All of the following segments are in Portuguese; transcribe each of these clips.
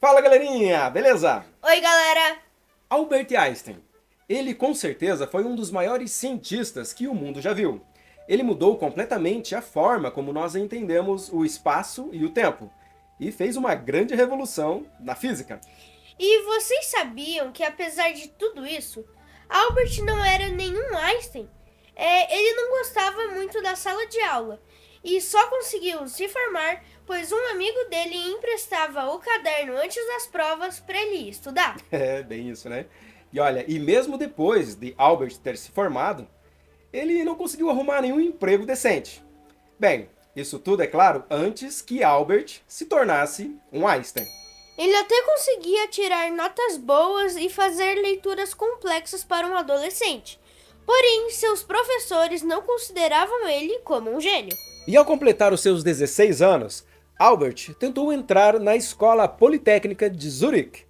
Fala, galerinha, beleza? Oi, galera! Albert Einstein. Ele com certeza foi um dos maiores cientistas que o mundo já viu. Ele mudou completamente a forma como nós entendemos o espaço e o tempo, e fez uma grande revolução na física. E vocês sabiam que, apesar de tudo isso, Albert não era nenhum Einstein? Ele não gostava muito da sala de aula e só conseguiu se formar pois um amigo dele emprestava o caderno antes das provas para ele estudar. É, bem isso, né? E olha, e mesmo depois de Albert ter se formado, ele não conseguiu arrumar nenhum emprego decente. Bem, isso tudo, é claro, antes que Albert se tornasse um Einstein. Ele até conseguia tirar notas boas e fazer leituras complexas para um adolescente. Porém, seus professores não consideravam ele como um gênio. E ao completar os seus 16 anos, Albert tentou entrar na Escola Politécnica de Zurique,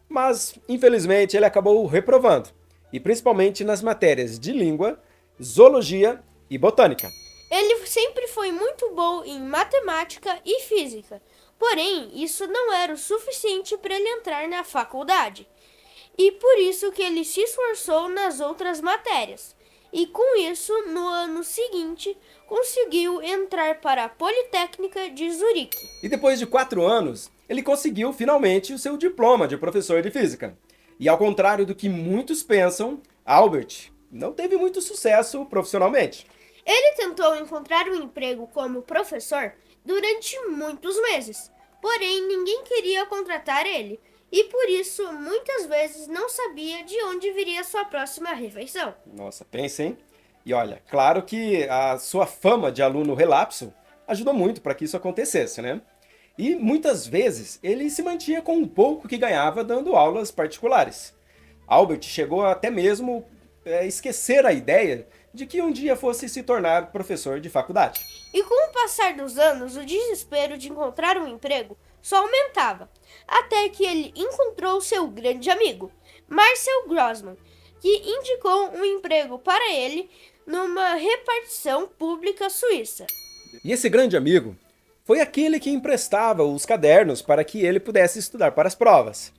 mas infelizmente ele acabou reprovando, e principalmente nas matérias de língua, zoologia e botânica. Ele sempre foi muito bom em matemática e física, porém isso não era o suficiente para ele entrar na faculdade. E por isso que ele se esforçou nas outras matérias. E com isso, no ano seguinte, conseguiu entrar para a Politécnica de Zurique. E depois de 4 anos, ele conseguiu finalmente o seu diploma de professor de física. E ao contrário do que muitos pensam, Albert não teve muito sucesso profissionalmente. Ele tentou encontrar um emprego como professor durante muitos meses, porém ninguém queria contratar ele. E por isso, muitas vezes não sabia de onde viria sua próxima refeição. Nossa, pensa, hein? E olha, claro que a sua fama de aluno relapso ajudou muito para que isso acontecesse, né? E muitas vezes ele se mantinha com um pouco que ganhava dando aulas particulares. Albert chegou até mesmo a esquecer a ideia de que um dia fosse se tornar professor de faculdade. E com o passar dos anos, o desespero de encontrar um emprego só aumentava, até que ele encontrou seu grande amigo, Marcel Grossmann, que indicou um emprego para ele numa repartição pública suíça. E esse grande amigo foi aquele que emprestava os cadernos para que ele pudesse estudar para as provas.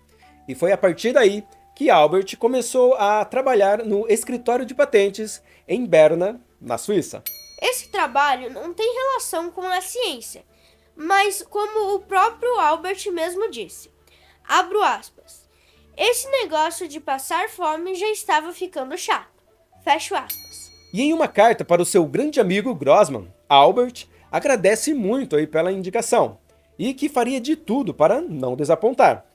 E foi a partir daí que Albert começou a trabalhar no escritório de patentes em Berna, na Suíça. Esse trabalho não tem relação com a ciência, mas como o próprio Albert mesmo disse, abro aspas, esse negócio de passar fome já estava ficando chato, fecho aspas. E em uma carta para o seu grande amigo Grossmann, Albert agradece muito aí pela indicação e que faria de tudo para não desapontar.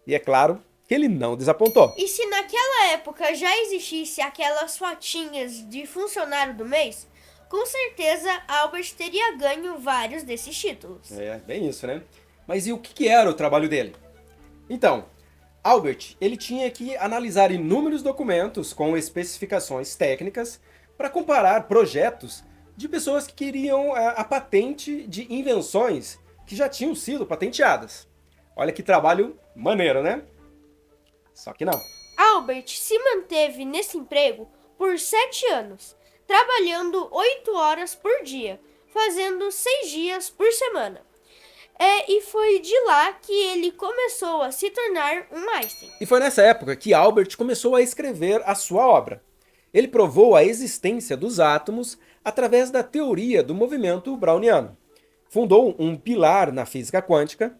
E é claro que ele não desapontou. E se naquela época já existisse aquelas fotinhas de funcionário do mês, com certeza Albert teria ganho vários desses títulos. É, bem isso, né? Mas e o que era o trabalho dele? Então, Albert, ele tinha que analisar inúmeros documentos com especificações técnicas para comparar projetos de pessoas que queriam a patente de invenções que já tinham sido patenteadas. Olha que trabalho maneiro, né? Só que não. Albert se manteve nesse emprego por 7 anos, trabalhando 8 horas por dia, fazendo 6 dias por semana. E foi de lá que ele começou a se tornar um Einstein. E foi nessa época que Albert começou a escrever a sua obra. Ele provou a existência dos átomos através da teoria do movimento browniano. Fundou um pilar na física quântica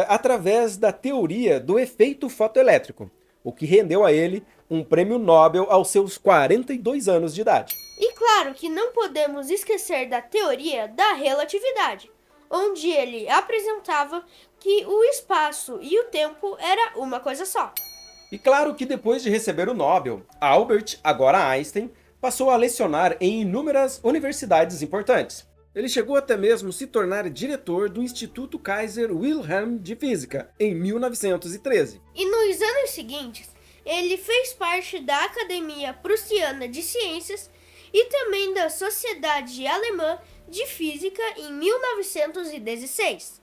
através da teoria do efeito fotoelétrico, o que rendeu a ele um prêmio Nobel aos seus 42 anos de idade. E claro que não podemos esquecer da teoria da relatividade, onde ele apresentava que o espaço e o tempo era uma coisa só. E claro que depois de receber o Nobel, Albert, agora Einstein, passou a lecionar em inúmeras universidades importantes. Ele chegou até mesmo se tornar diretor do Instituto Kaiser Wilhelm de Física, em 1913. E nos anos seguintes, ele fez parte da Academia Prussiana de Ciências e também da Sociedade Alemã de Física em 1916.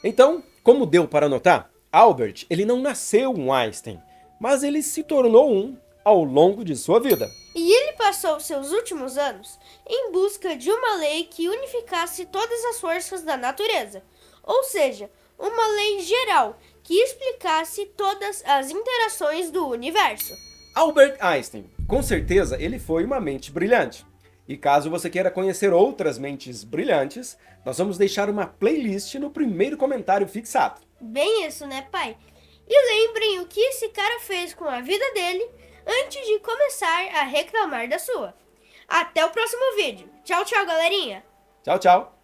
Então, como deu para notar, Albert ele não nasceu um Einstein, mas ele se tornou um ao longo de sua vida. E ele passou seus últimos anos em busca de uma lei que unificasse todas as forças da natureza, ou seja, uma lei geral que que explicasse todas as interações do universo. Albert Einstein, com certeza ele foi uma mente brilhante. E caso você queira conhecer outras mentes brilhantes, nós vamos deixar uma playlist no primeiro comentário fixado. Bem isso, né, pai? E lembrem o que esse cara fez com a vida dele antes de começar a reclamar da sua. Até o próximo vídeo. Tchau, tchau, galerinha! Tchau, tchau!